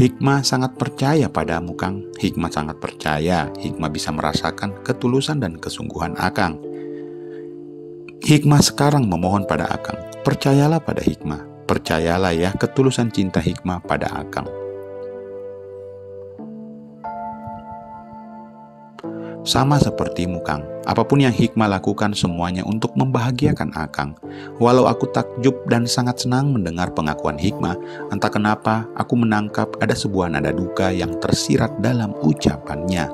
Hikmah sangat percaya padamu, Kang. Hikmah sangat percaya. Hikmah bisa merasakan ketulusan dan kesungguhan Akang. Hikmah sekarang memohon pada Akang, percayalah pada Hikmah. Percayalah ya ketulusan cinta Hikmah pada Akang. Sama sepertimu, Kang. Apapun yang Hikmah lakukan semuanya untuk membahagiakan Akang. Walau aku takjub dan sangat senang mendengar pengakuan Hikmah, entah kenapa aku menangkap ada sebuah nada duka yang tersirat dalam ucapannya.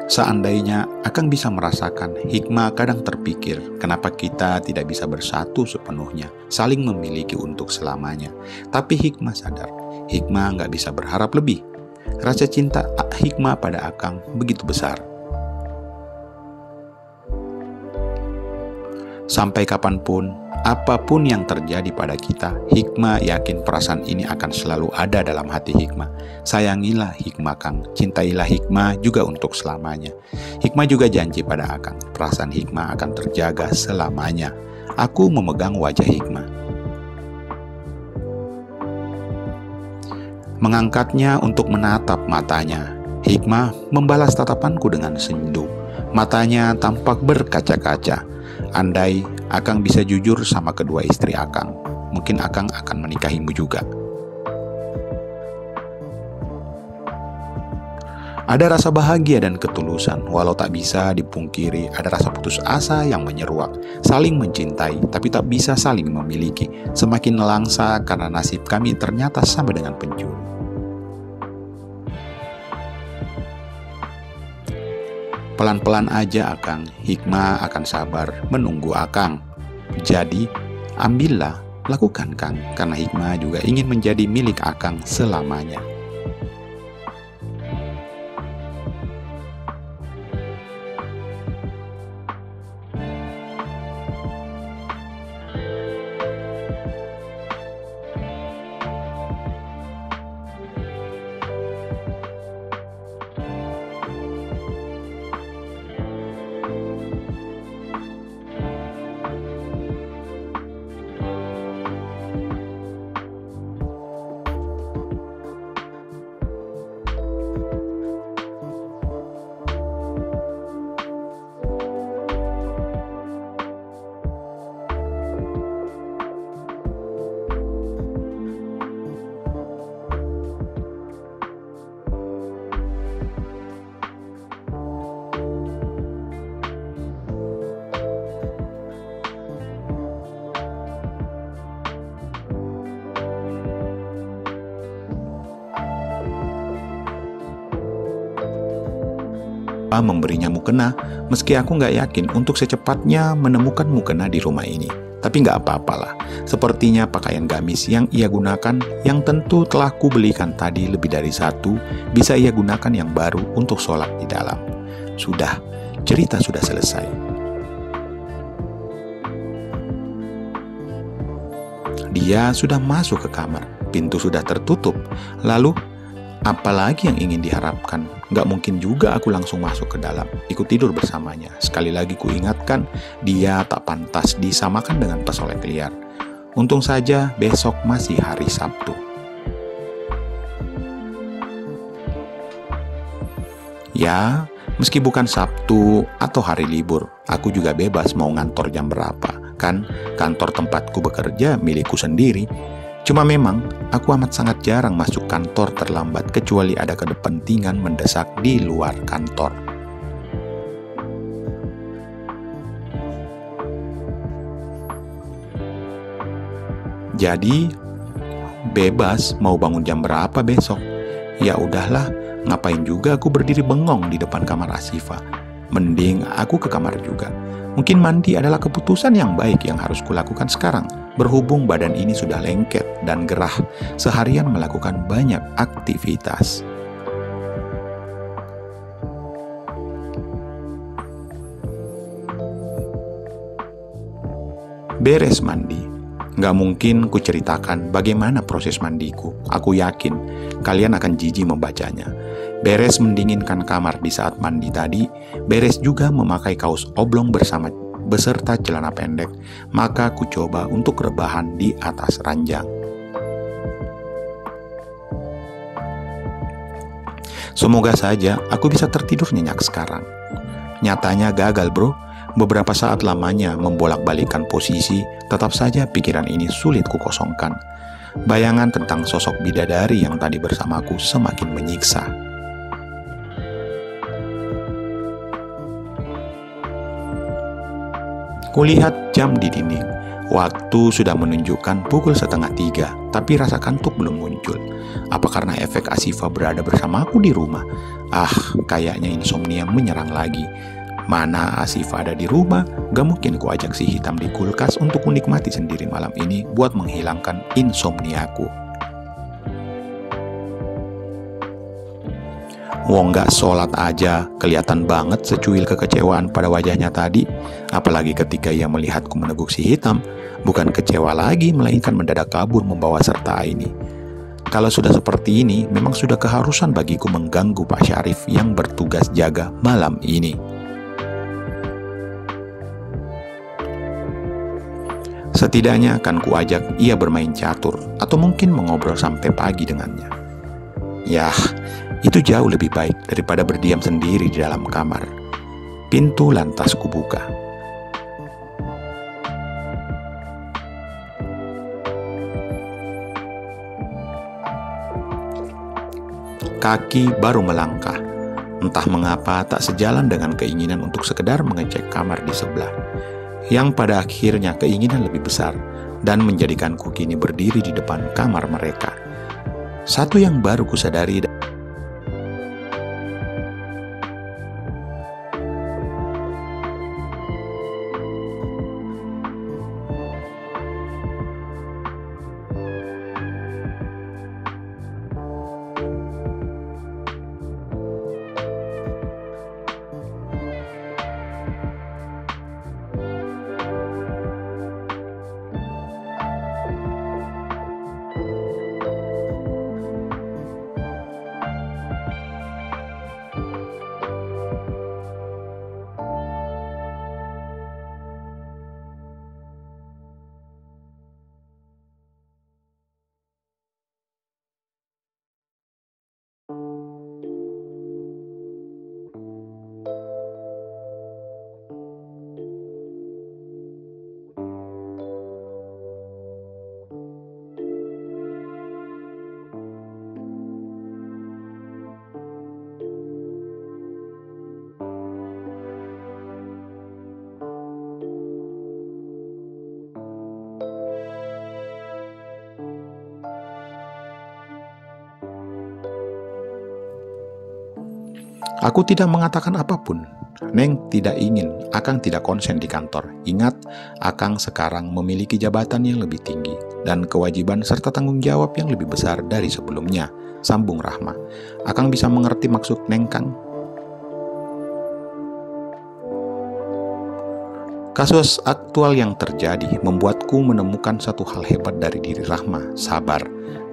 Seandainya Akang bisa merasakan, Hikmah kadang terpikir, kenapa kita tidak bisa bersatu sepenuhnya, saling memiliki untuk selamanya. Tapi Hikmah sadar, Hikmah nggak bisa berharap lebih. Rasa cinta Hikmah pada Akang begitu besar. Sampai kapanpun, apapun yang terjadi pada kita, Hikmah yakin perasaan ini akan selalu ada dalam hati Hikmah. Sayangilah Hikmah, Kang. Cintailah Hikmah juga untuk selamanya. Hikmah juga janji pada Akang, perasaan Hikmah akan terjaga selamanya. Aku memegang wajah Hikmah, mengangkatnya untuk menatap matanya. Hikmah membalas tatapanku dengan senyum. Matanya tampak berkaca-kaca. Andai Akang bisa jujur sama kedua istri Akang, mungkin Akang akan menikahimu juga. Ada rasa bahagia dan ketulusan, walau tak bisa dipungkiri ada rasa putus asa yang menyeruak. Saling mencintai, tapi tak bisa saling memiliki. Semakin nelangsa karena nasib kami ternyata sama dengan pencuri. Pelan-pelan aja Akang, Hikmah akan sabar menunggu Akang. Jadi, ambillah, lakukan Kang, karena Hikmah juga ingin menjadi milik Akang selamanya. Memberinya mukena, meski aku nggak yakin untuk secepatnya menemukan mukena di rumah ini. Tapi nggak apa-apalah, sepertinya pakaian gamis yang ia gunakan, yang tentu telah kubelikan tadi lebih dari satu, bisa ia gunakan yang baru untuk sholat di dalam. Sudah, cerita sudah selesai. Dia sudah masuk ke kamar, pintu sudah tertutup. Lalu, apalagi yang ingin diharapkan? Gak mungkin juga aku langsung masuk ke dalam, ikut tidur bersamanya. Sekali lagi ku ingatkan, dia tak pantas disamakan dengan pesolek liar. Untung saja besok masih hari Sabtu. Ya, meski bukan Sabtu atau hari libur, aku juga bebas mau ngantor jam berapa. Kan kantor tempatku bekerja milikku sendiri. Cuma memang, aku amat sangat jarang masuk kantor terlambat kecuali ada kepentingan mendesak di luar kantor. Jadi, bebas mau bangun jam berapa besok. Ya udahlah, ngapain juga aku berdiri bengong di depan kamar Asyifa. Mending aku ke kamar juga. Mungkin mandi adalah keputusan yang baik yang harus kulakukan sekarang. Berhubung badan ini sudah lengket dan gerah, seharian melakukan banyak aktivitas. Beres mandi. Gak mungkin ku ceritakan bagaimana proses mandiku. Aku yakin kalian akan jijik membacanya. Beres mendinginkan kamar di saat mandi tadi, beres juga memakai kaos oblong bersama beserta celana pendek, maka ku coba untuk rebahan di atas ranjang. Semoga saja aku bisa tertidur nyenyak sekarang. Nyatanya gagal, bro. Beberapa saat lamanya membolak-balikan posisi, tetap saja pikiran ini sulit kukosongkan. Bayangan tentang sosok bidadari yang tadi bersamaku semakin menyiksa. Kulihat jam di dinding. Waktu sudah menunjukkan pukul 2:30, tapi rasa kantuk belum muncul. Apa karena efek Asifa berada bersamaku di rumah? Kayaknya insomnia menyerang lagi. Mana Asifa ada di rumah, gak mungkin ku ajak si hitam di kulkas untuk menikmati sendiri malam ini buat menghilangkan insomniaku. Wong gak sholat aja, kelihatan banget secuil kekecewaan pada wajahnya tadi. Apalagi ketika ia melihatku meneguk si hitam, bukan kecewa lagi, melainkan mendadak kabur membawa serta ini. Kalau sudah seperti ini, memang sudah keharusan bagiku mengganggu Pak Syarif yang bertugas jaga malam ini. Setidaknya akan kuajak ia bermain catur, atau mungkin mengobrol sampai pagi dengannya. Yah, itu jauh lebih baik daripada berdiam sendiri di dalam kamar. Pintu lantas kubuka. Kaki baru melangkah. Entah mengapa tak sejalan dengan keinginan untuk sekedar mengecek kamar di sebelah. Yang pada akhirnya keinginan lebih besar dan menjadikanku kini berdiri di depan kamar mereka. Satu yang baru kusadari, aku tidak mengatakan apapun. Neng tidak ingin, Akang tidak konsen di kantor. Ingat, Akang sekarang memiliki jabatan yang lebih tinggi dan kewajiban serta tanggung jawab yang lebih besar dari sebelumnya, sambung Rahma. Akang bisa mengerti maksud Neng, Kang. Kasus aktual yang terjadi membuatku menemukan satu hal hebat dari diri Rahma, sabar.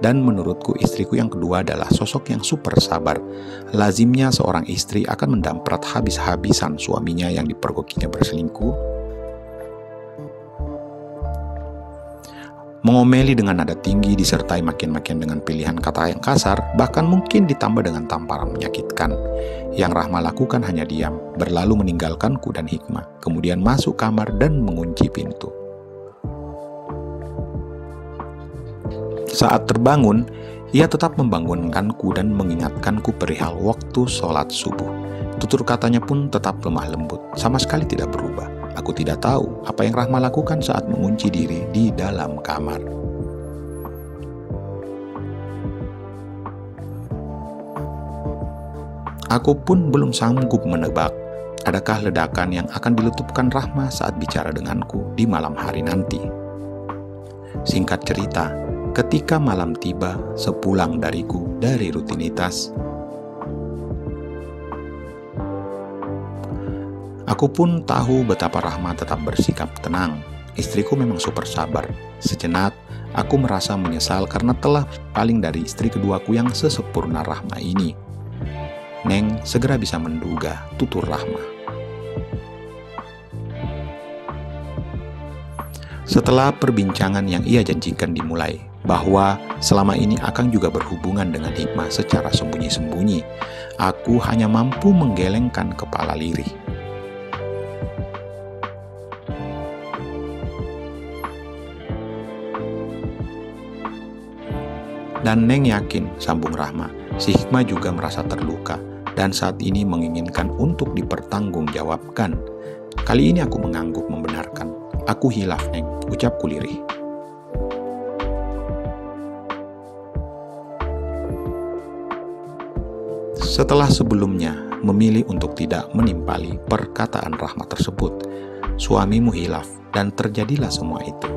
Dan menurutku istriku yang kedua adalah sosok yang super sabar. Lazimnya seorang istri akan mendamprat habis-habisan suaminya yang dipergokinya berselingkuh. Mengomeli dengan nada tinggi disertai makin-makin dengan pilihan kata yang kasar, bahkan mungkin ditambah dengan tamparan menyakitkan. Yang Rahma lakukan hanya diam, berlalu meninggalkanku dan Hikmah, kemudian masuk kamar dan mengunci pintu. Saat terbangun, ia tetap membangunkanku dan mengingatkanku perihal waktu sholat subuh. Tutur katanya pun tetap lemah lembut, sama sekali tidak berubah. Aku tidak tahu apa yang Rahma lakukan saat mengunci diri di dalam kamar. Aku pun belum sanggup menebak, adakah ledakan yang akan diletupkan Rahma saat bicara denganku di malam hari nanti. Singkat cerita, ketika malam tiba sepulang dariku dari rutinitas, aku pun tahu betapa Rahma tetap bersikap tenang. Istriku memang super sabar. Sejenak, aku merasa menyesal karena telah paling dari istri keduaku yang sesempurna Rahma ini. Neng segera bisa menduga, tutur Rahma. Setelah perbincangan yang ia janjikan dimulai, bahwa selama ini Akang juga berhubungan dengan Hikmah secara sembunyi-sembunyi, aku hanya mampu menggelengkan kepala lirih. Dan Neng yakin, sambung Rahma, si Hikmah juga merasa terluka dan saat ini menginginkan untuk dipertanggungjawabkan. Kali ini aku mengangguk membenarkan. Aku hilaf, Neng, ucapku lirih. Setelah sebelumnya memilih untuk tidak menimpali perkataan Rahma tersebut, suamimu hilaf dan terjadilah semua itu.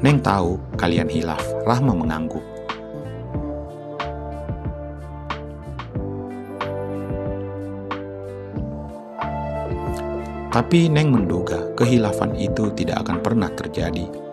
Neng tahu kalian hilaf, Rahma mengangguk. Tapi Neng menduga kehilafan itu tidak akan pernah terjadi